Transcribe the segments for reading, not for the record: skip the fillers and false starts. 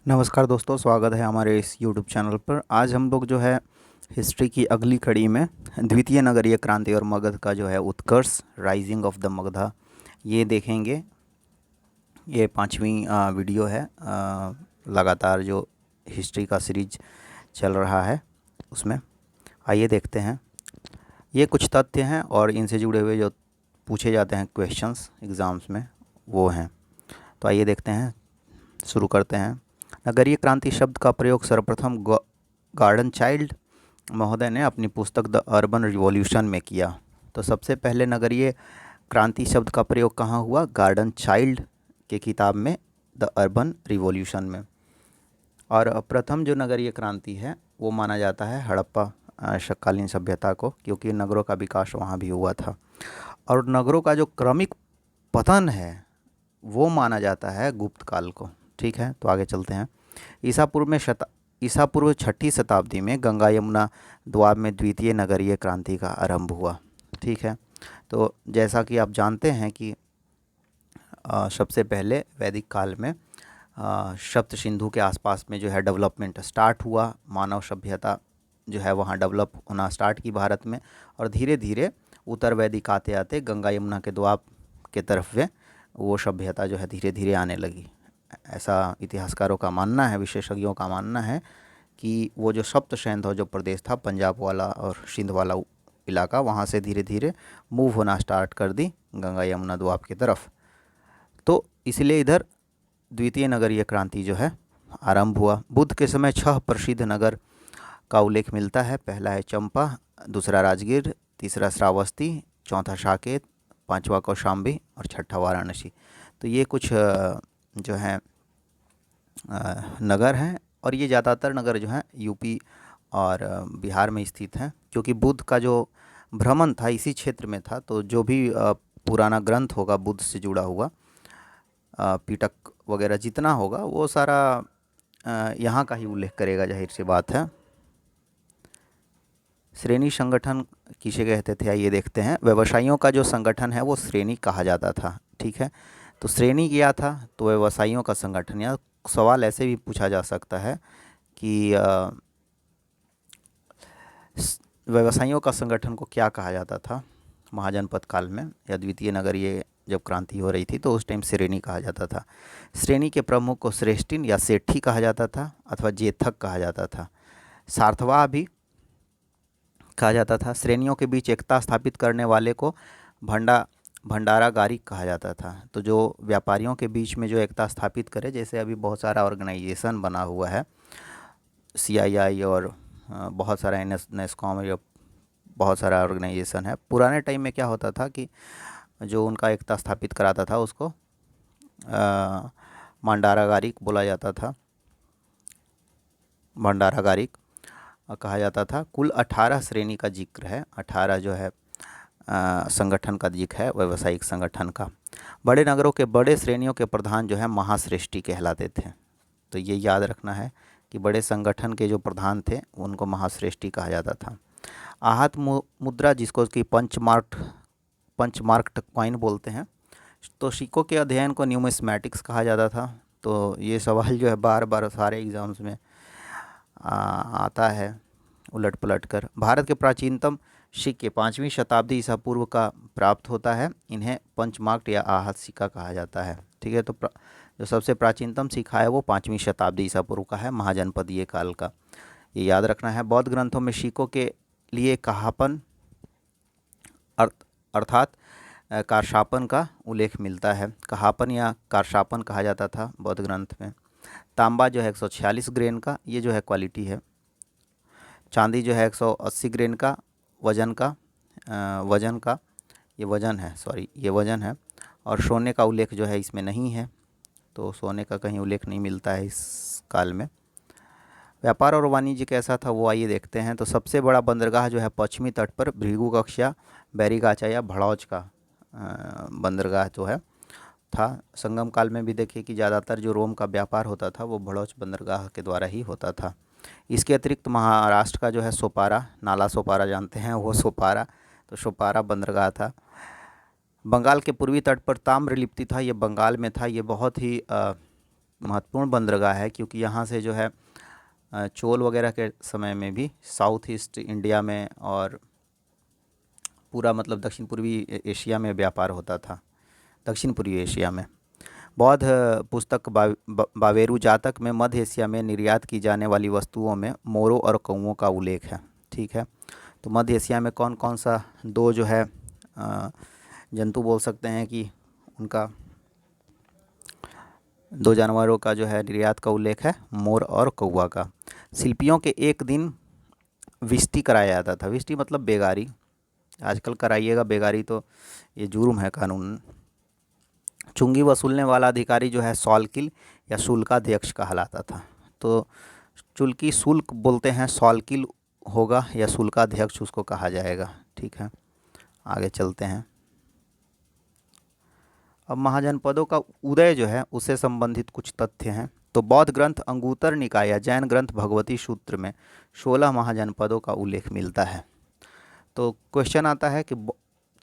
नमस्कार दोस्तों, स्वागत है हमारे इस यूट्यूब चैनल पर। आज हम लोग जो है हिस्ट्री की अगली कड़ी में द्वितीय नगरीय क्रांति और मगध का जो है उत्कर्ष, राइजिंग ऑफ द मगधा, ये देखेंगे। ये पांचवी वीडियो है। लगातार जो हिस्ट्री का सीरीज चल रहा है उसमें आइए देखते हैं। ये कुछ तथ्य हैं और इनसे जुड़े हुए जो पूछे जाते हैं क्वेश्चंस एग्ज़ाम्स में वो हैं। तो आइए देखते हैं, शुरू करते हैं। नगरीय क्रांति शब्द का प्रयोग सर्वप्रथम गार्डन चाइल्ड महोदय ने अपनी पुस्तक द अर्बन रिवॉल्यूशन में किया। तो सबसे पहले नगरीय क्रांति शब्द का प्रयोग कहाँ हुआ? गार्डन चाइल्ड के किताब में, द अर्बन रिवॉल्यूशन में। और प्रथम जो नगरीय क्रांति है वो माना जाता है हड़प्पा कालीन सभ्यता को, क्योंकि नगरों का विकास वहाँ भी हुआ था। और नगरों का जो क्रमिक पतन है वो माना जाता है गुप्त काल को। ठीक है, तो आगे चलते हैं। ईसा पूर्व 6ठी शताब्दी में गंगा यमुना द्वाब में द्वितीय नगरीय क्रांति का आरंभ हुआ। ठीक है, तो जैसा कि आप जानते हैं कि सबसे पहले वैदिक काल में सप्त सिंधु के आसपास में जो है डेवलपमेंट स्टार्ट हुआ। मानव सभ्यता जो है वहाँ डेवलप होना स्टार्ट की भारत में, और धीरे धीरे उत्तर वैदिक आते आते गंगा यमुना के द्वाब के तरफ में वो सभ्यता जो है धीरे धीरे आने लगी। ऐसा इतिहासकारों का मानना है, विशेषज्ञों का मानना है कि वो जो सप्त सिंधु जो प्रदेश था, पंजाब वाला और सिंध वाला इलाका, वहाँ से धीरे धीरे मूव होना स्टार्ट कर दी गंगा यमुना द्वाब की तरफ। तो इसलिए इधर द्वितीय नगरीय क्रांति जो है आरंभ हुआ। बुद्ध के समय 6 प्रसिद्ध नगर का उल्लेख मिलता है। पहला है चंपा, दूसरा राजगीर, तीसरा श्रावस्ती, चौथा साकेत, पांचवा कौशाम्बी और छठा वाराणसी। तो ये कुछ जो है नगर हैं, और ये ज़्यादातर नगर जो हैं यूपी और बिहार में स्थित हैं, क्योंकि बुद्ध का जो भ्रमण था इसी क्षेत्र में था। तो जो भी पुराना ग्रंथ होगा बुद्ध से जुड़ा हुआ, पिटक वगैरह जितना होगा वो सारा यहाँ का ही उल्लेख करेगा, जाहिर सी बात है। श्रेणी संगठन किसे कहते थे आइए देखते हैं। व्यवसायियों का जो संगठन है वो श्रेणी कहा जाता था। ठीक है, तो श्रेणी क्या था? तो व्यवसायियों का संगठन। या सवाल ऐसे भी पूछा जा सकता है कि व्यवसायियों का संगठन को क्या कहा जाता था महाजनपद काल में, या द्वितीय नगरीय जब क्रांति हो रही थी तो उस टाइम श्रेणी कहा जाता था। श्रेणी के प्रमुख को श्रेष्ठिन या सेठी कहा जाता था, अथवा जेथक कहा जाता था। सार्थवाह भी कहा जाता था। श्रेणियों के बीच एकता स्थापित करने वाले को भंडारागारिक कहा जाता था। तो जो व्यापारियों के बीच में जो एकता स्थापित करे, जैसे अभी बहुत सारा ऑर्गेनाइजेशन बना हुआ है, CII और बहुत सारा NSCOM, या बहुत सारा ऑर्गेनाइजेशन है। पुराने टाइम में क्या होता था कि जो उनका एकता स्थापित कराता था उसको भंडारागारिक बोला जाता था, भंडारागारिक कहा जाता था। कुल 18 श्रेणी का जिक्र है, 18 जो है संगठन का जिक्र है व्यावसायिक संगठन का। बड़े नगरों के बड़े श्रेणियों के प्रधान जो है महाश्रेष्ठी कहलाते थे। तो ये याद रखना है कि बड़े संगठन के जो प्रधान थे उनको महाश्रेष्ठी कहा जाता था। आहत मुद्रा, जिसको कि पंचमार्क्ड कॉइन बोलते हैं, तो सिक्कों के अध्ययन को न्यूमिस्मैटिक्स कहा जाता था। तो ये सवाल जो है बार बार सारे एग्ज़ाम्स में आता है उलट पलट कर। भारत के प्राचीनतम सिक्के 5वीं शताब्दी ईसा पूर्व का प्राप्त होता है। इन्हें पंचमार्क्ड या आहत सिक्का कहा जाता है। ठीक है, तो जो सबसे प्राचीनतम सिक्का है वो 5वीं शताब्दी ईसा पूर्व का है, महाजनपदीय काल का। ये याद रखना है। बौद्ध ग्रंथों में सिक्कों के लिए कहापन अर्थात कारशापन का उल्लेख मिलता है। कहापन या कारशापन कहा जाता था बौद्ध ग्रंथ में। तांबा जो है 146 ग्रेन का, ये जो है क्वालिटी है। चांदी जो है 180 ग्रेन का वजन का, ये वजन है, सॉरी ये वजन है। और सोने का उल्लेख जो है इसमें नहीं है, तो सोने का कहीं उल्लेख नहीं मिलता है इस काल में। व्यापार और वाणिज्य कैसा था वो आइए देखते हैं। तो सबसे बड़ा बंदरगाह जो है पश्चिमी तट पर भृगुकक्षा, बैरिगाचा या भड़ौच का बंदरगाह जो है था। संगम काल में भी देखिए कि ज़्यादातर जो रोम का व्यापार होता था वो भड़ौच बंदरगाह के द्वारा ही होता था। इसके अतिरिक्त महाराष्ट्र का जो है सोपारा, नाला सोपारा जानते हैं, वो सोपारा, तो सोपारा बंदरगाह था। बंगाल के पूर्वी तट पर ताम्रलिप्ति था, ये बंगाल में था। ये बहुत ही महत्वपूर्ण बंदरगाह है, क्योंकि यहाँ से जो है चोल वगैरह के समय में भी साउथ ईस्ट इंडिया में और पूरा मतलब दक्षिण पूर्वी एशिया में व्यापार होता था, दक्षिण पूर्वी एशिया में। बौद्ध पुस्तक बावेरु जातक में मध्य एशिया में निर्यात की जाने वाली वस्तुओं में मोरों और कौओं का उल्लेख है। ठीक है, तो मध्य एशिया में कौन कौन सा दो जो है जंतु बोल सकते हैं कि उनका, दो जानवरों का जो है निर्यात का उल्लेख है, मोर और कौवा का। शिल्पियों के एक दिन विष्टि कराया जाता था। विष्टि मतलब बेगारी, आजकल कराइएगा बेगारी तो ये जुर्म है कानून। चुंगी वसूलने वाला अधिकारी जो है सॉल्किल या शुल्काध्यक्ष कहलाता था। तो चुल्की शुल्क बोलते हैं, सॉल्किल होगा या शुल्काध्यक्ष उसको कहा जाएगा। ठीक है, आगे चलते हैं। अब महाजनपदों का उदय जो है उससे संबंधित कुछ तथ्य हैं। तो बौद्ध ग्रंथ अंगुत्तर निकाय या जैन ग्रंथ भगवती सूत्र में 16 महाजनपदों का उल्लेख मिलता है। तो क्वेश्चन आता है कि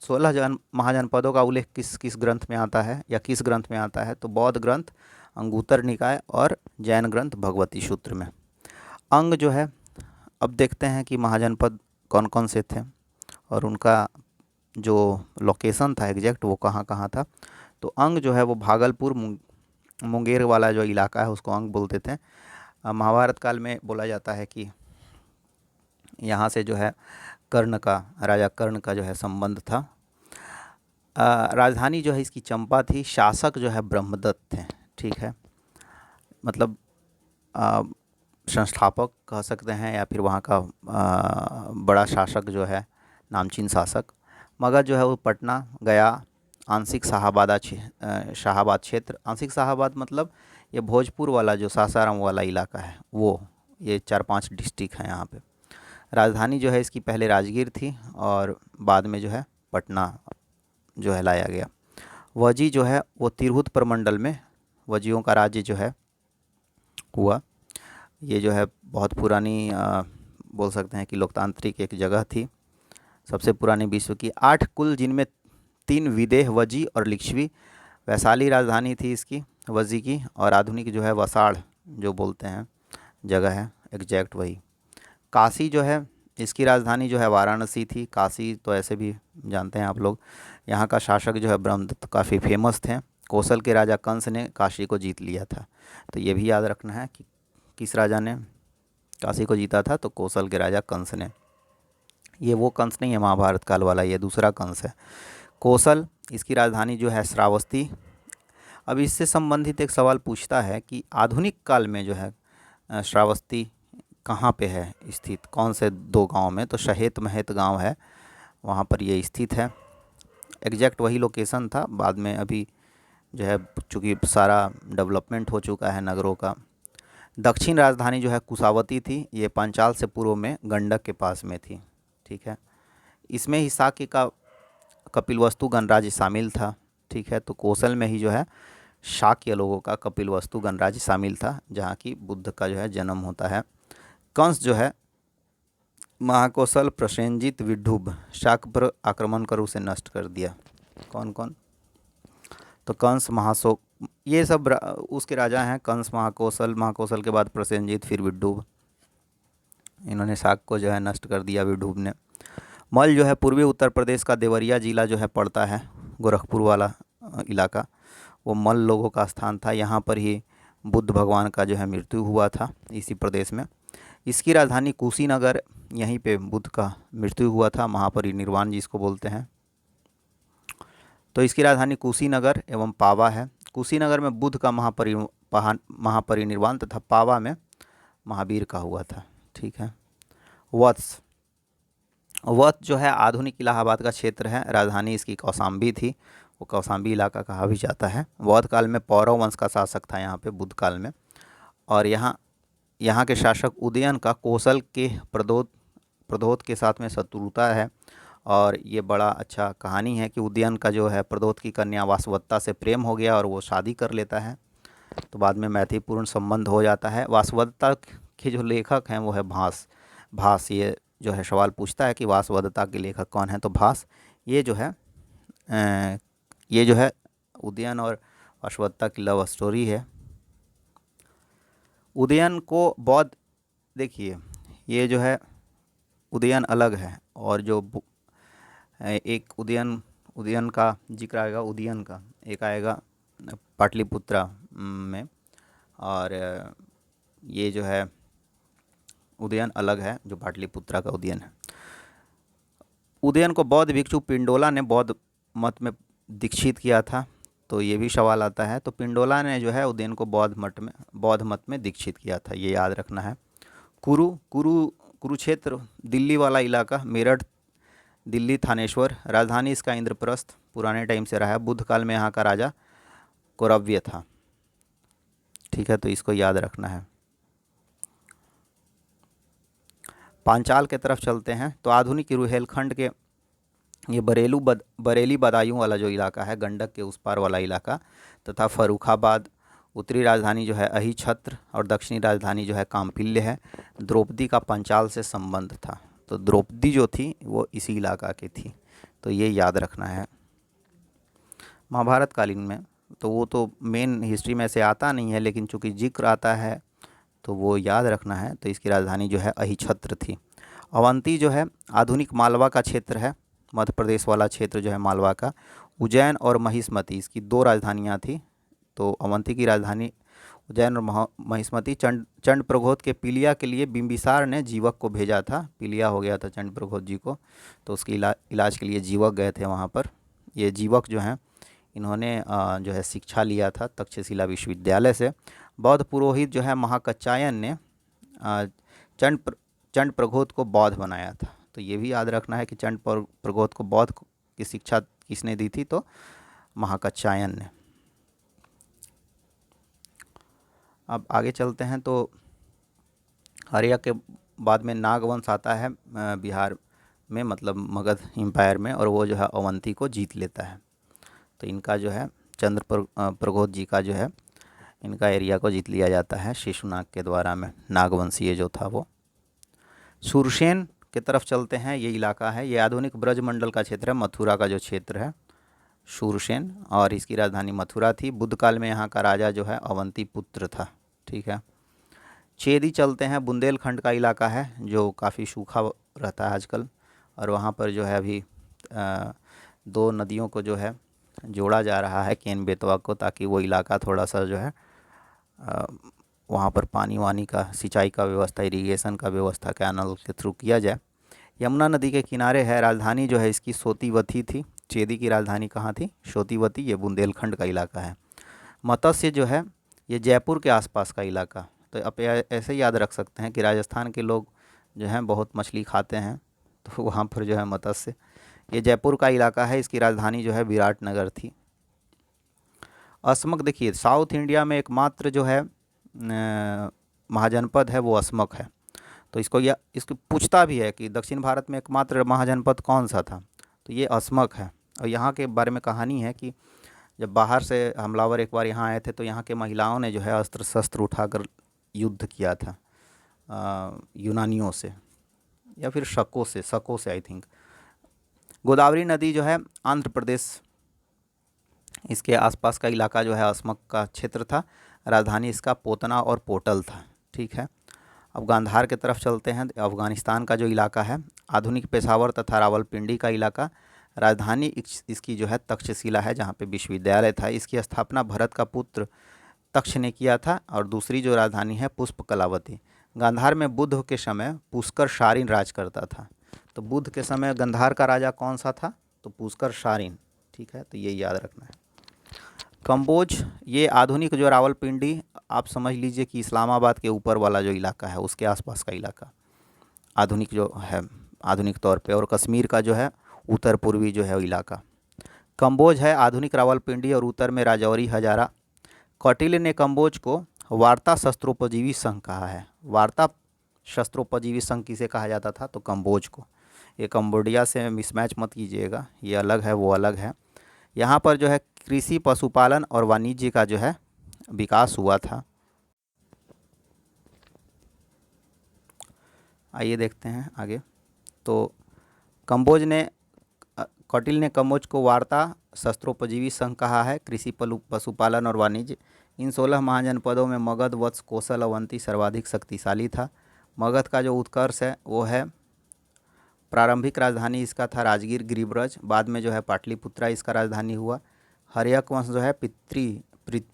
16 महाजनपदों का उल्लेख किस किस ग्रंथ में आता है या किस ग्रंथ में आता है। तो बौद्ध ग्रंथ अंगुत्तर निकाय और जैन ग्रंथ भगवती सूत्र में। अंग जो है, अब देखते हैं कि महाजनपद कौन कौन से थे और उनका जो लोकेशन था एग्जैक्ट वो कहाँ कहाँ था। तो अंग जो है वो भागलपुर मुंगेर वाला जो इलाका है उसको अंग बोलते थे। महाभारत काल में बोला जाता है कि यहाँ से जो है कर्ण का, राजा कर्ण का जो है संबंध था। राजधानी जो है इसकी चंपा थी। शासक जो है ब्रह्मदत्त थे। ठीक है, मतलब संस्थापक कह सकते हैं या फिर वहाँ का बड़ा शासक जो है नामचीन शासक। मगध जो है वो पटना, गया, आंशिक शाहाबाद क्षेत्र। आंशिक शाहाबाद मतलब ये भोजपुर वाला जो सासाराम वाला इलाका है वो, ये 4-5 डिस्ट्रिक्ट हैं यहाँ पे। राजधानी जो है इसकी पहले राजगीर थी और बाद में जो है पटना जो है लाया गया। वजी जो है वो तिरहुत प्रमंडल में वजियों का राज्य जो है हुआ। ये जो है बहुत पुरानी बोल सकते हैं कि लोकतांत्रिक एक जगह थी, सबसे पुरानी विश्व की। 8 कुल, जिनमें 3 विदेह वजी और लिच्छवी। वैशाली राजधानी थी इसकी वजी की, और आधुनिक जो है वसाड़ जो बोलते हैं जगह है एग्जैक्ट वही। काशी जो है इसकी राजधानी जो है वाराणसी थी। काशी तो ऐसे भी जानते हैं आप लोग। यहाँ का शासक जो है ब्रह्मदत्त काफ़ी फेमस थे। कौशल के राजा कंस ने काशी को जीत लिया था। तो ये भी याद रखना है कि किस राजा ने काशी को जीता था। तो कौशल के राजा कंस ने। ये वो कंस नहीं है महाभारत काल वाला, ये दूसरा कंस है। कौशल, इसकी राजधानी जो है श्रावस्ती। अब इससे संबंधित एक सवाल पूछता है कि आधुनिक काल में जो है श्रावस्ती कहाँ पे है स्थित, कौन से 2 गांव में। तो शहेत महत गांव है, वहाँ पर ये स्थित है। एग्जैक्ट वही लोकेशन था, बाद में अभी जो है चूँकि सारा डेवलपमेंट हो चुका है नगरों का। दक्षिण राजधानी जो है कुशावती थी। ये पांचाल से पूर्व में गंडक के पास में थी। ठीक है, इसमें ही शाक्य का कपिलवस्तु गणराज्य शामिल था। ठीक है, तो कौशल में ही जो है शाक्य लोगों का कपिलवस्तु गणराज्य शामिल था, जहाँ की बुद्ध का जो है जन्म होता है। कंस जो है महाकौशल, प्रसेनजित, विड्डूब, शाक्य पर आक्रमण कर उसे नष्ट कर दिया। कौन कौन? तो कंस, महाशोक, ये सब उसके राजा हैं। कंस, महाकौशल के बाद प्रसेनजित, फिर विड्डूब। इन्होंने शाक्य को जो है नष्ट कर दिया विड्डूब ने। मल जो है पूर्वी उत्तर प्रदेश का देवरिया जिला जो है पड़ता है, गोरखपुर वाला इलाका, वो मल लोगों का स्थान था। यहाँ पर ही बुद्ध भगवान का जो है मृत्यु हुआ था, इसी प्रदेश में। इसकी राजधानी कुशीनगर, यहीं पे बुद्ध का मृत्यु हुआ था, महापरिनिर्वाण जिसको बोलते हैं। तो इसकी राजधानी कुशीनगर एवं पावा है। कुशीनगर में बुद्ध का महापरिनिर्वाण तथा पावा में महावीर का हुआ था। ठीक है, वत्स जो है आधुनिक इलाहाबाद का क्षेत्र है। राजधानी इसकी कौशाम्बी थी, वो कौशाम्बी इलाका कहा भी जाता है। बौद्ध काल में पौरव वंश का शासक था यहाँ पे बुद्ध काल में। और यहाँ के शासक उदयन का कौशल के प्रदोत के साथ में शत्रुता है। और ये बड़ा अच्छा कहानी है कि उदयन का जो है प्रदोत की कन्या वासवदत्ता से प्रेम हो गया और वो शादी कर लेता है। तो बाद में मैत्रीपूर्ण संबंध हो जाता है। वासवदत्ता के जो लेखक हैं वो है भास। ये जो है सवाल पूछता है कि वासवदत्ता के लेखक कौन है। तो भास ये जो है उदयन और वासवदत्ता की लव स्टोरी है। उदयन को बौद्ध, देखिए ये जो है उदयन अलग है, और जो एक उदयन, उदयन का जिक्र आएगा, उदयन का एक आएगा पाटलिपुत्रा में, और ये जो है उदयन अलग है, जो पाटलिपुत्रा का उदयन है। उदयन को बौद्ध भिक्षु पिंडोला ने बौद्ध मत में दीक्षित किया था, तो ये भी सवाल आता है। तो पिंडोला ने जो है उदयन को बौद्ध मत में दीक्षित किया था, ये याद रखना है। कुरुक्षेत्र दिल्ली वाला इलाका, मेरठ दिल्ली थानेश्वर, राजधानी इसका इंद्रप्रस्थ, पुराने टाइम से रहा है। बुद्ध काल में यहाँ का राजा कौरव्य था, ठीक है, तो इसको याद रखना है। पांचाल के तरफ चलते हैं, तो आधुनिक रुहेलखंड के ये बरेली बदायूं वाला जो इलाका है, गंडक के उस पार वाला इलाका, तथा फर्रुखाबाद, उत्तरी राजधानी जो है अहिछत्र, और दक्षिणी राजधानी जो है काम्पिल्य है। द्रौपदी का पांचाल से संबंध था, तो द्रौपदी जो थी वो इसी इलाका की थी, तो ये याद रखना है। महाभारत कालीन में तो वो तो मेन हिस्ट्री में से आता नहीं है, लेकिन चूंकि जिक्र आता है तो वो याद रखना है। तो इसकी राजधानी जो है अहिछत्र थी। अवंती जो है आधुनिक मालवा का क्षेत्र है, मध्य प्रदेश वाला क्षेत्र जो है मालवा का। उज्जैन और महिष्मती इसकी दो राजधानियाँ थी, तो अवंती की राजधानी उज्जैन और महिष्मती। चंड प्रघोत के पीलिया के लिए बिंबिसार ने जीवक को भेजा था, पीलिया हो गया था चंड प्रघोत जी को, तो उसके इलाज के लिए जीवक गए थे वहाँ पर। ये जीवक जो हैं इन्होंने जो है शिक्षा लिया था तक्षशिला विश्वविद्यालय से। बौद्ध पुरोहित जो है महाकच्चायन ने चंड प्रघोत को बौद्ध बनाया था, तो ये भी याद रखना है कि चंड प्रघोत को बौद्ध की शिक्षा किसने दी थी, तो महाकच्चायन ने। अब आगे चलते हैं, तो आर्य के बाद में नागवंश आता है बिहार में, मतलब मगध एम्पायर में, और वो जो है अवंती को जीत लेता है। तो इनका जो है प्रघोत जी का जो है इनका एरिया को जीत लिया जाता है शिशुनाग के द्वारा में, नागवंशीय जो था वो। सुरसेन की तरफ चलते हैं, ये इलाका है, ये आधुनिक ब्रजमंडल का क्षेत्र है, मथुरा का जो क्षेत्र है सुरसेन, और इसकी राजधानी मथुरा थी। बुद्ध काल में यहाँ का राजा जो है अवंती पुत्र था, ठीक है। चेदी चलते हैं, बुंदेलखंड का इलाका है जो काफ़ी सूखा रहता है आजकल, और वहाँ पर जो है अभी दो नदियों को जो है जोड़ा जा रहा है, केन बेतवा को, ताकि वो इलाका थोड़ा सा जो है वहाँ पर पानी वानी का, सिंचाई का व्यवस्था, इरिगेशन का व्यवस्था कैनल के थ्रू किया जाए। यमुना नदी के किनारे है, राजधानी जो है इसकी सोतीवती थी। चेदी की राजधानी कहाँ थी, सोतीवती, ये बुंदेलखंड का इलाका है। मत्स्य जो है ये जयपुर के आसपास का इलाका, तो आप ऐसे ही याद रख सकते हैं कि राजस्थान के लोग जो हैं बहुत मछली खाते हैं, तो वहाँ पर जो है मत्स्य, ये जयपुर का इलाका है, इसकी राजधानी जो है विराटनगर थी। असमक, देखिए साउथ इंडिया में एकमात्र जो है महाजनपद है वो असमक है, तो इसको पूछता भी है कि दक्षिण भारत में एकमात्र महाजनपद कौन सा था, तो ये असमक है। और यहाँ के बारे में कहानी है कि जब बाहर से हमलावर एक बार यहाँ आए थे, तो यहाँ के महिलाओं ने जो है अस्त्र शस्त्र उठाकर युद्ध किया था यूनानियों से, या फिर शकों से आई थिंक। गोदावरी नदी जो है आंध्र प्रदेश, इसके आसपास का इलाका जो है असमक का क्षेत्र था। राजधानी इसका पोतना और पोटल था, ठीक है। अब गांधार के तरफ चलते हैं, अफ़गानिस्तान का जो इलाका है, आधुनिक पेशावर तथा रावलपिंडी का इलाका। राजधानी इसकी जो है तक्षशिला है, जहाँ पे विश्वविद्यालय था। इसकी स्थापना भरत का पुत्र तक्ष ने किया था। और दूसरी जो राजधानी है पुष्पकलावती। गांधार में बुद्ध के समय पुष्कर शारीन राज करता था, तो बुद्ध के समय गांधार का राजा कौन सा था, तो पुष्कर शारीन, ठीक है, तो ये याद रखना है। कंबोज, ये आधुनिक जो रावलपिंडी, आप समझ लीजिए कि इस्लामाबाद के ऊपर वाला जो इलाका है उसके आसपास का इलाका आधुनिक जो है, आधुनिक तौर पे। और कश्मीर का जो है उत्तर पूर्वी जो है वो इलाका कंबोज है, आधुनिक रावलपिंडी, और उत्तर में राजौरी, हजारा। कौटिल्य ने कंबोज को वार्ता शस्त्रोपजीवी संघ कहा है। वार्ता शस्त्रोपजीवी संघ किसे कहा जाता था, तो कंबोज को। ये कंबोडिया से मिसमैच मत कीजिएगा, ये अलग है वो अलग है। यहाँ पर जो है कृषि, पशुपालन और वाणिज्य का जो है विकास हुआ था। आइए देखते हैं आगे। तो कौटिल्य ने कंबोज को वार्ता शस्त्रोपजीवी संघ कहा है। कृषि, पशुपालन और वाणिज्य इन 16 महाजनपदों में मगध, वत्स, कोसल, अवंती सर्वाधिक शक्तिशाली था। मगध का जो उत्कर्ष है वो है, प्रारंभिक राजधानी इसका था राजगीर गिरिब्रज, बाद में जो है पाटलिपुत्रा इसका राजधानी हुआ। हर्यक वंश जो है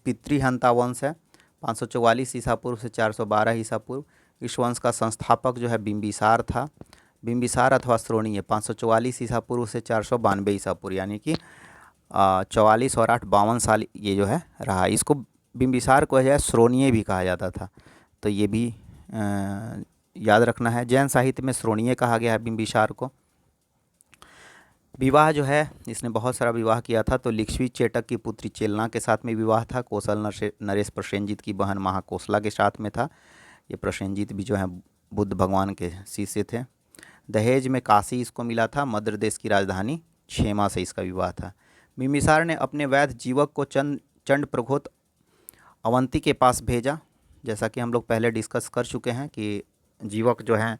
पितृहंता वंश है, 544 ईसा पूर्व से 412 ईसा पूर्व। इस वंश का संस्थापक जो है बिंबिसार था। बिंबिसार अथवा श्रोणीय 544 ईसा पूर्व से 492 ईसा पूर्व, यानी कि 44 और 8 52 साल ये जो है रहा। इसको बिंबिसार को जो है श्रोणीय भी कहा जाता था, तो ये भी याद रखना है। जैन साहित्य में श्रोणीय कहा गया है बिंबिसार को। विवाह जो है इसने बहुत सारा विवाह किया था। तो लिच्छवी चेटक की पुत्री चेलना के साथ में विवाह था। कौशल नरेश प्रसेनजीत की बहन महाकोसला के साथ में था। ये प्रसेनजीत भी जो है बुद्ध भगवान के शिष्य थे। दहेज में काशी इसको मिला था। मध्य प्रदेश की राजधानी क्षेमा से इसका विवाह था। बिंबिसार ने अपने वैध जीवक को चंड प्रघोत अवंती के पास भेजा। जैसा कि हम लोग पहले डिस्कस कर चुके हैं कि जीवक जो हैं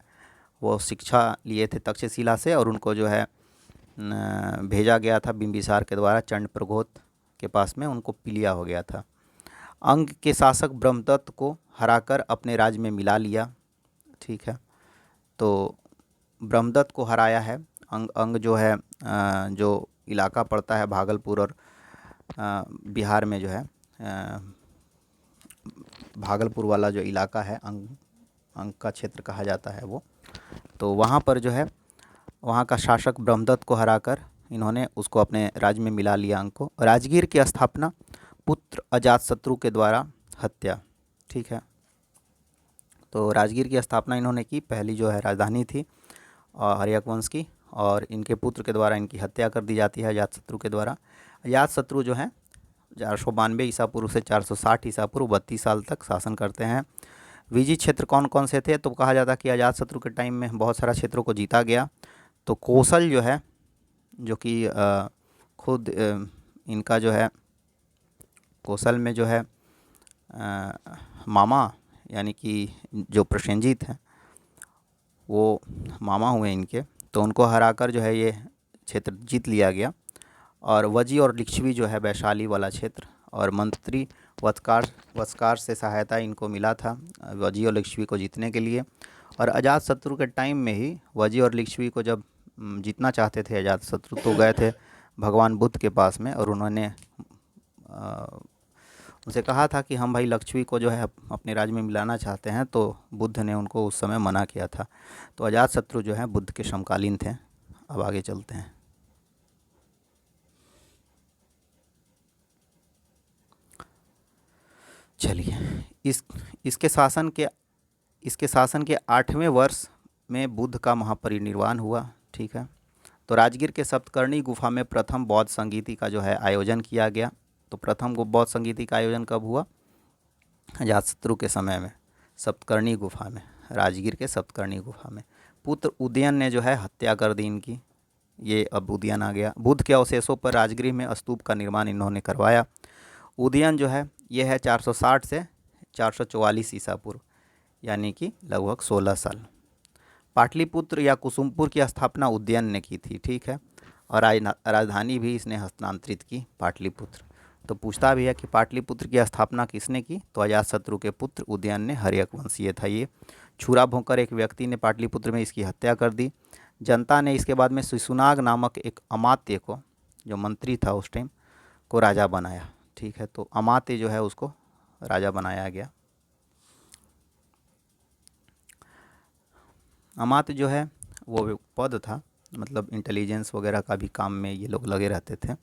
वो शिक्षा लिए थे तक्षशिला से, और उनको जो है भेजा गया था बिंबिसार के द्वारा चंड प्रघोत के पास में, उनको पिलिया हो गया था। अंग के शासक ब्रह्मदत्त को हराकर अपने राज्य में मिला लिया। ठीक है, तो ब्रह्मदत्त को हराया है। अंग जो है जो इलाका पड़ता है भागलपुर और बिहार में जो है भागलपुर वाला जो इलाका है अंग का क्षेत्र कहा जाता है वो, तो वहाँ पर जो है वहाँ का शासक ब्रह्मदत्त को हराकर इन्होंने उसको अपने राज्य में मिला लिया अंग को। राजगीर की स्थापना पुत्र अजातशत्रु के द्वारा हत्या। ठीक है, तो राजगीर की स्थापना इन्होंने की, पहली जो है राजधानी थी हर्यक वंश की, और इनके पुत्र के द्वारा इनकी हत्या कर दी जाती है अजातशत्रु के द्वारा। अजातशत्रु जो है 492 ईसा पूर्व से 460 ईसा पूर्व 32 साल तक शासन करते हैं। विजित क्षेत्र कौन कौन से थे, तो कहा जाता कि अजातशत्रु के टाइम में बहुत सारा क्षेत्रों को जीता गया। तो कौशल जो है, जो कि खुद इनका जो है कौशल में जो है मामा, यानी कि जो प्रसेनजीत हैं वो मामा हुए इनके, तो उनको हराकर जो है ये क्षेत्र जीत लिया गया। और वजी और लिच्छवी जो है वैशाली वाला क्षेत्र, और मंत्री वत्सकार से सहायता इनको मिला था वजी और लिच्छवी को जीतने के लिए। और अजातशत्रु के टाइम में ही वजी और लिच्छवी को जब जीतना चाहते थे अजातशत्रु, तो गए थे भगवान बुद्ध के पास में, और उन्होंने उनसे कहा था कि हम भाई लक्ष्मी को जो है अपने राज्य में मिलाना चाहते हैं, तो बुद्ध ने उनको उस समय मना किया था। तो अजातशत्रु जो है बुद्ध के समकालीन थे। अब आगे चलते हैं। चलिए, इसके शासन के 8वें वर्ष में बुद्ध का महापरिनिर्वाण हुआ। ठीक है, तो राजगीर के सप्तकर्णी गुफा में प्रथम बौद्ध संगीति का जो है आयोजन किया गया। तो प्रथम बौद्ध संगीति का आयोजन कब हुआ? अजातशत्रु के समय में, सप्तकर्णी गुफा में, राजगीर के सप्तकर्णी गुफा में। पुत्र उदयन ने जो है हत्या कर दी इनकी। ये अब उदयन आ गया। बुद्ध के अवशेषों पर राजगीर में स्तूप का निर्माण इन्होंने करवाया। उदयन जो है ये है 460 से 444 ईसा पूर्व, यानी कि लगभग 16 साल। पाटलिपुत्र या कुसुमपुर की स्थापना उदयन ने की थी। ठीक है, और राजधानी भी इसने हस्तांतरित की पाटलिपुत्र। तो पूछता भी है कि पाटलिपुत्र की स्थापना किसने की, तो अजातशत्रु के पुत्र उदयन ने, हर्यक वंशीय था ये। छुरा भोंकर एक व्यक्ति ने पाटलिपुत्र में इसकी हत्या कर दी। जनता ने इसके बाद में शिशुनाग नामक एक अमात्य को, जो मंत्री था उस टाइम, को राजा बनाया। ठीक है, तो अमात्य जो है उसको राजा बनाया गया। अमात्य जो है वो पद था, मतलब इंटेलिजेंस वगैरह का भी काम में ये लोग लगे रहते थे।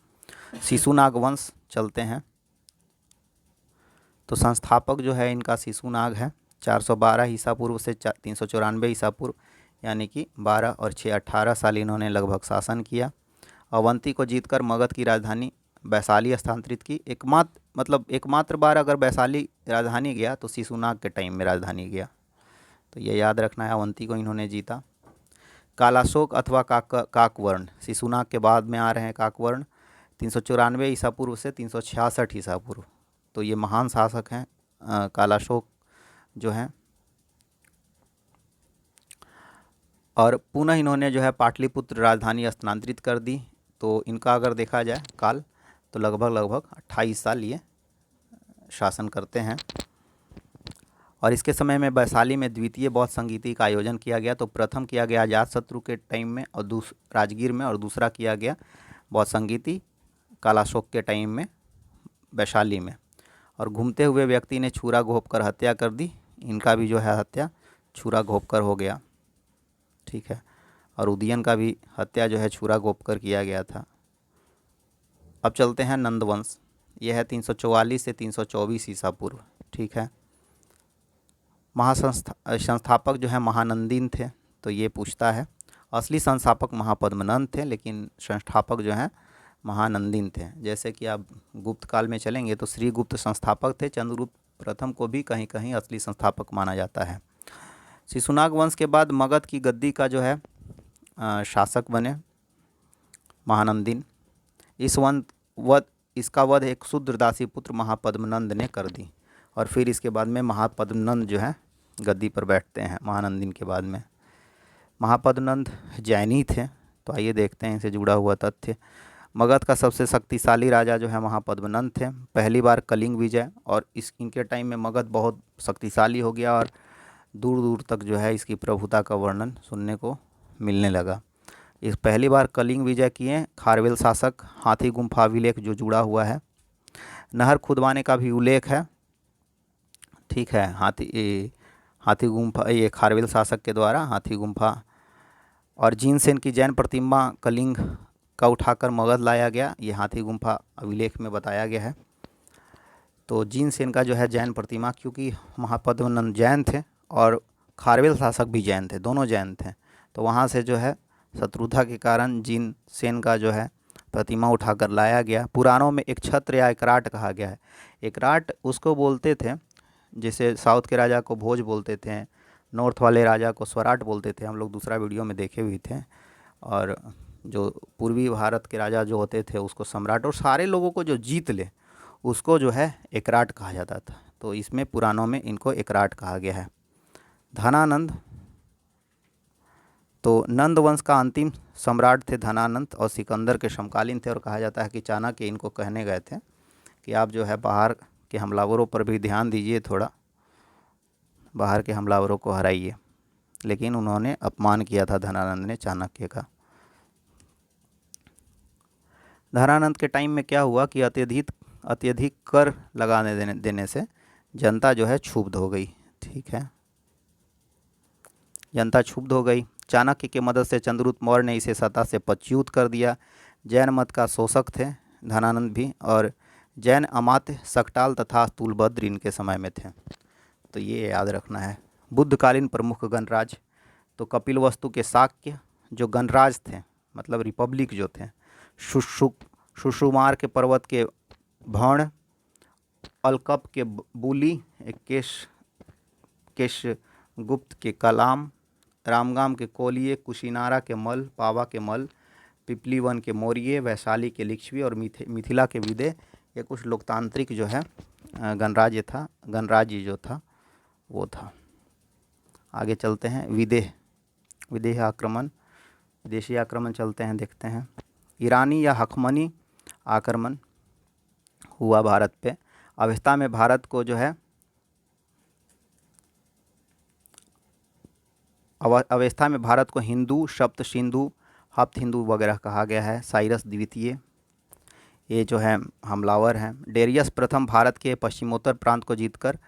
शिशुनाग वंश चलते हैं। तो संस्थापक जो है इनका शिशुनाग है। 412 ईसा पूर्व से 394 ईसा पूर्व, यानी कि 12 और 6 18 साल इन्होंने लगभग शासन किया। अवंती को जीतकर मगध की राजधानी वैशाली स्थानांतरित की। एकमात्र बार अगर वैशाली राजधानी गया तो शिशुनाग के टाइम में राजधानी गया, तो ये याद रखना है। अवंती को इन्होंने जीता। कालाशोक अथवा काकवर्ण, शिशुनाग के बाद में आ रहे हैं काकवर्ण, 394 ईसा पूर्व से 366 ईसा पूर्व। तो ये महान शासक हैं कालाशोक जो हैं। और पुनः इन्होंने जो है पाटलिपुत्र राजधानी स्थानांतरित कर दी। तो इनका अगर देखा जाए काल, तो लगभग 28 साल ये शासन करते हैं। और इसके समय में वैशाली में द्वितीय बौद्ध संगीति का आयोजन किया गया। तो प्रथम किया गया अजातशत्रु के टाइम में और राजगीर में, और दूसरा किया गया बौद्ध संगीति कालाशोक के टाइम में वैशाली में। और घूमते हुए व्यक्ति ने छुरा घोंप कर हत्या कर दी। इनका भी जो है हत्या छुरा घोंप कर हो गया, ठीक है। और उदयन का भी हत्या जो है छुरा घोंप कर किया गया था। अब चलते हैं नंदवंश। यह है 344 से 324 ईसा पूर्व, ठीक है। संस्थापक जो है महानंदीन थे। तो ये पूछता है, असली संस्थापक महापद्मनंद थे, लेकिन संस्थापक जो हैं महानंदीन थे। जैसे कि आप गुप्त काल में चलेंगे तो श्री गुप्त संस्थापक थे। चंद्रगुप्त प्रथम को भी कहीं कहीं असली संस्थापक माना जाता है। शिशुनाग वंश के बाद मगध की गद्दी का जो है शासक बने महानंदीन। इसका वध एक शूद्रदासी पुत्र महापद्मनंद ने कर दी। और फिर इसके बाद में महापद्मनंद जो है गद्दी पर बैठते हैं महानंदीन के बाद में। महापद्मनंद जैनी थे। तो आइए देखते हैं इनसे जुड़ा हुआ तथ्य। मगध का सबसे शक्तिशाली राजा जो है महापद्मनंद थे। पहली बार कलिंग विजय, और इनके टाइम में मगध बहुत शक्तिशाली हो गया और दूर दूर तक जो है इसकी प्रभुता का वर्णन सुनने को मिलने लगा। इस पहली बार कलिंग विजय किए खारवेल शासक। हाथी गुम्फा अभिलेख जो जुड़ा हुआ है, नहर खुदवाने का भी उल्लेख है, ठीक है। हाथी गुम्फा ये खारवेल शासक के द्वारा हाथी गुम्फा। और जीनसेन की जैन प्रतिमा कलिंग का उठाकर मगध लाया गया, ये हाथी गुम्फा अभिलेख में बताया गया है। तो जीनसेन का जो है जैन प्रतिमा, क्योंकि महापद्मनंद जैन थे और खारवेल शासक भी जैन थे, दोनों जैन थे, तो वहाँ से जो है शत्रुता के कारण जीनसेन का जो है प्रतिमा उठाकर लाया गया। पुराणों में एक छत्र या एकराट कहा गया है। एकराट उसको बोलते थे जिसे साउथ के राजा को भोज बोलते थे, नॉर्थ वाले राजा को स्वराट बोलते थे। हम लोग दूसरा वीडियो में देखे हुए थे। और जो पूर्वी भारत के राजा जो होते थे उसको सम्राट, और सारे लोगों को जो जीत ले उसको जो है एकराट कहा जाता था। तो इसमें पुराणों में इनको एकराट कहा गया है। धनानंद, तो नंद वंश का अंतिम सम्राट थे धनानंद, और सिकंदर के समकालीन थे। और कहा जाता है कि चाणक्य इनको कहने गए थे कि आप जो है बाहर के हमलावरों पर भी ध्यान दीजिए, थोड़ा बाहर के हमलावरों को हराइए। लेकिन उन्होंने अपमान किया था धनानंद ने चाणक्य का। धनानंद के टाइम में क्या हुआ कि अत्यधिक कर लगाने देने से जनता जो है क्षुब्ध हो गई, ठीक है। जनता क्षुब्ध हो गई। चाणक्य की मदद से चंद्रगुप्त मौर्य ने इसे सत्ता से पदच्युत कर दिया। जैन मत का शोषक थे धनानंद भी, और जैन अमात्य सकटाल तथा तुलभद्र इनके समय में थे। तो ये याद रखना है। बुद्धकालीन प्रमुख गणराज, तो कपिलवस्तु के शाक्य जो गणराज थे, मतलब रिपब्लिक जो थे, सुषुमार के पर्वत के भण, अलकप के बुली, केश गुप्त के कलाम, रामगाम के कोलिये, कुशीनारा के मल, पावा के मल, पिपलीवन के मौर्य, वैशाली के लिच्छवी और मिथिला के विदे। ये कुछ लोकतांत्रिक जो है गणराज्य जो था वो था। आगे चलते हैं। विदेह आक्रमण, विदेशी आक्रमण चलते हैं, देखते हैं। ईरानी या हखमनी आक्रमण हुआ भारत पे। अवस्था में भारत को जो है अवस्था में भारत को हिंदू, सप्त सिंधु, हप्त हिंदू वगैरह कहा गया है। साइरस द्वितीय ये जो है हमलावर हैं। डेरियस प्रथम भारत के पश्चिमोत्तर प्रांत को जीतकर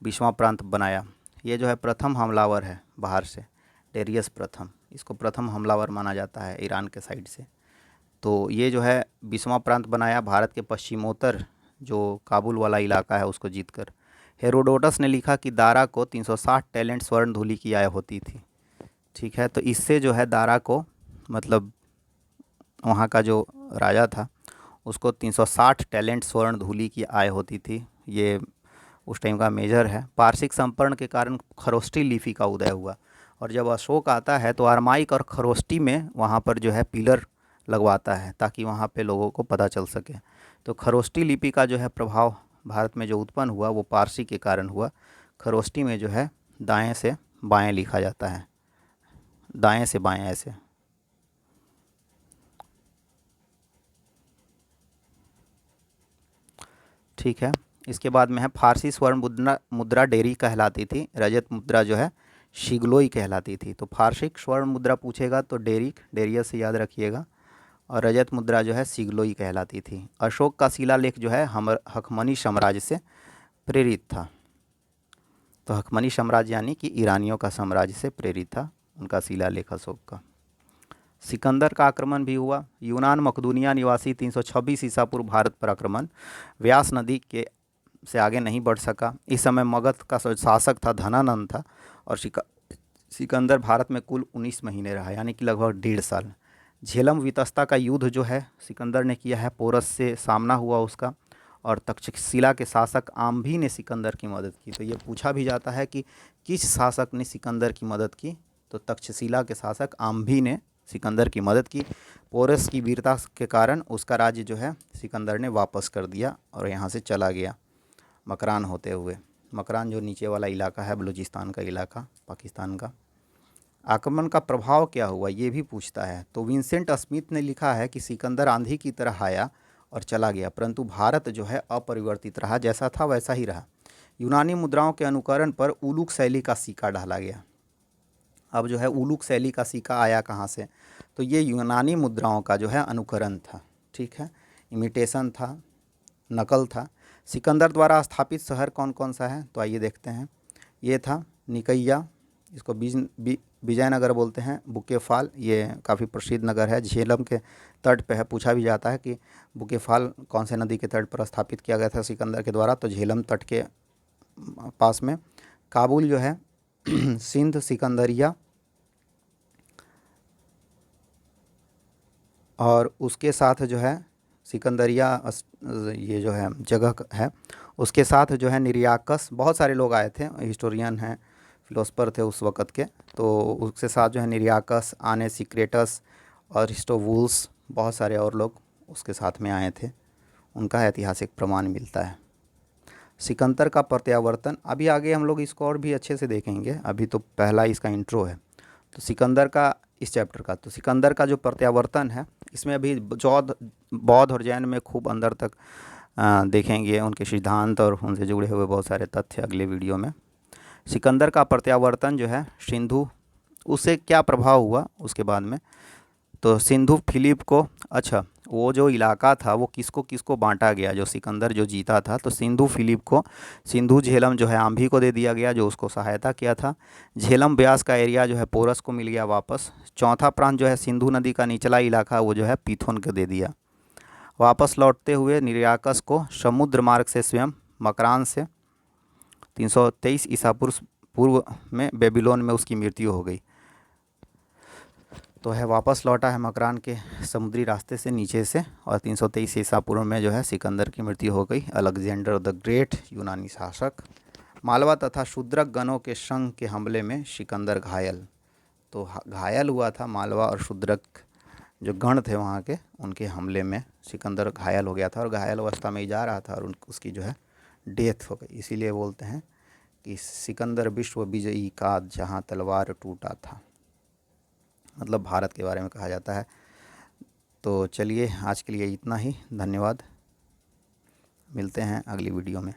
20वां प्रांत बनाया। ये जो है प्रथम हमलावर है बाहर से, डेरियस प्रथम, इसको प्रथम हमलावर माना जाता है ईरान के साइड से। तो ये जो है 20वां प्रांत बनाया भारत के पश्चिमोत्तर जो काबुल वाला इलाका है उसको जीतकर। हेरोडोटस ने लिखा कि दारा को 360 टैलेंट स्वर्ण धूलि की आय होती थी, ठीक है। तो इससे जो है दारा को, मतलब वहाँ का जो राजा था उसको 360 टैलेंट स्वर्ण धूलि की आय होती थी। ये उस टाइम का मेजर है। पारसिक संपर्ण के कारण खरोष्टी लिपि का उदय हुआ। और जब अशोक आता है तो अरमाइक और खरोष्टी में वहाँ पर जो है पिलर लगवाता है ताकि वहाँ पे लोगों को पता चल सके। तो खरोष्टी लिपि का जो है प्रभाव भारत में जो उत्पन्न हुआ वो पारसी के कारण हुआ। खरोष्टी में जो है दाएं से बाएं लिखा जाता है, दाएं से बाएं ऐसे। ठीक है। इसके बाद में है फारसी स्वर्ण मुद्रा मुद्रा डेरी कहलाती थी, रजत मुद्रा जो है शिगलोई कहलाती थी। तो फारसी स्वर्ण मुद्रा पूछेगा तो डेरिक, डेरिया से याद रखिएगा, और रजत मुद्रा जो है सिगलोई कहलाती थी। अशोक का शिलालेख जो है हम हखमनी साम्राज्य से प्रेरित था। तो हखमनी साम्राज्य यानी कि ईरानियों का साम्राज्य से प्रेरित था उनका शिलालेख अशोक का। सिकंदर का आक्रमण भी हुआ। यूनान मकदूनिया निवासी 326 ईसा पूर्व भारत पर आक्रमण। व्यास नदी के से आगे नहीं बढ़ सका। इस समय मगध का शासक था धनानंद था, और सिकंदर भारत में कुल 19 महीने रहा, यानी कि लगभग 1.5 साल। झेलम वितस्ता का युद्ध जो है सिकंदर ने किया है, पोरस से सामना हुआ उसका, और तक्षशिला के शासक आम्भी ने सिकंदर की मदद की। तो ये पूछा भी जाता है कि किस शासक ने सिकंदर की मदद की, तो तक्षशिला के शासक आम्भी ने सिकंदर की मदद की। पोरस की वीरता के कारण उसका राज्य जो है सिकंदर ने वापस कर दिया और यहाँ से चला गया मकरान होते हुए। मकरान जो नीचे वाला इलाका है, बलूचिस्तान का इलाका, पाकिस्तान का। आक्रमण का प्रभाव क्या हुआ ये भी पूछता है। तो विंसेंट स्मिथ ने लिखा है कि सिकंदर आंधी की तरह आया और चला गया, परंतु भारत जो है अपरिवर्तित रहा, जैसा था वैसा ही रहा। यूनानी मुद्राओं के अनुकरण पर उलूक शैली का सिक्का ढाला गया। अब जो है उलूक शैली का सिक्का आया कहाँ से, तो ये यूनानी मुद्राओं का जो है अनुकरण था, ठीक है, इमिटेशन था, नकल था। सिकंदर द्वारा स्थापित शहर कौन कौन सा है, तो आइए देखते हैं। ये था निकैया, इसको विजयनगर बोलते हैं। बुकेफाल, ये काफ़ी प्रसिद्ध नगर है, झेलम के तट पे है। पूछा भी जाता है कि बुकेफाल कौन से नदी के तट पर स्थापित किया गया था सिकंदर के द्वारा, तो झेलम तट के पास में। काबुल जो है सिंध सिकंदरिया, और उसके साथ जो है सिकंदरिया ये जो है जगह है, उसके साथ जो है निरियाकस, बहुत सारे लोग आए थे, हिस्टोरियन हैं, फिलोसफर थे उस वक़्त के, तो उसके साथ जो है निरियाकस, आने सिक्रेटस और हिस्टोवुल्स, बहुत सारे और लोग उसके साथ में आए थे, उनका ऐतिहासिक प्रमाण मिलता है। सिकंदर का प्रत्यावर्तन, अभी आगे हम लोग इसको और भी अच्छे से देखेंगे, अभी तो पहला इसका इंट्रो है। तो सिकंदर का इस चैप्टर का, तो सिकंदर का जो प्रत्यावर्तन है इसमें अभी बौद्ध और जैन में खूब अंदर तक देखेंगे, उनके सिद्धांत और उनसे जुड़े हुए बहुत सारे तथ्य अगले वीडियो में। सिकंदर का प्रत्यावर्तन जो है सिंधु, उससे क्या प्रभाव हुआ उसके बाद में, तो सिंधु फिलिप को, अच्छा वो जो इलाका था वो किसको किसको बांटा गया, जो सिकंदर जो जीता था, तो सिंधु फिलिप को, सिंधु झेलम जो है आम्भी को दे दिया गया जो उसको सहायता किया था। झेलम ब्यास का एरिया जो है पोरस को मिल गया वापस। चौथा प्रांत जो है सिंधु नदी का निचला इलाका वो जो है पीथोन को दे दिया। वापस लौटते हुए निरियाकस को समुद्र मार्ग से स्वयं मकरान से 323 ईसा पूर्व में बेबीलोन में उसकी मृत्यु हो गई। तो है वापस लौटा है मकरान के समुद्री रास्ते से नीचे से, और 323 ईसा पूर्व में जो है सिकंदर की मृत्यु हो गई। अलेक्जेंडर द ग्रेट यूनानी शासक। मालवा तथा शूद्रक गणों के संघ के हमले में सिकंदर घायल, तो घायल हुआ था। मालवा और शूद्रक जो गण थे वहाँ के, उनके हमले में सिकंदर घायल हो गया था, और घायल अवस्था में ही जा रहा था और उसकी जो है डेथ हो गई। इसीलिए बोलते हैं कि सिकंदर विश्व विजयी का जहाँ तलवार टूटा था, मतलब भारत के बारे में कहा जाता है। तो चलिए आज के लिए इतना ही, धन्यवाद, मिलते हैं अगली वीडियो में।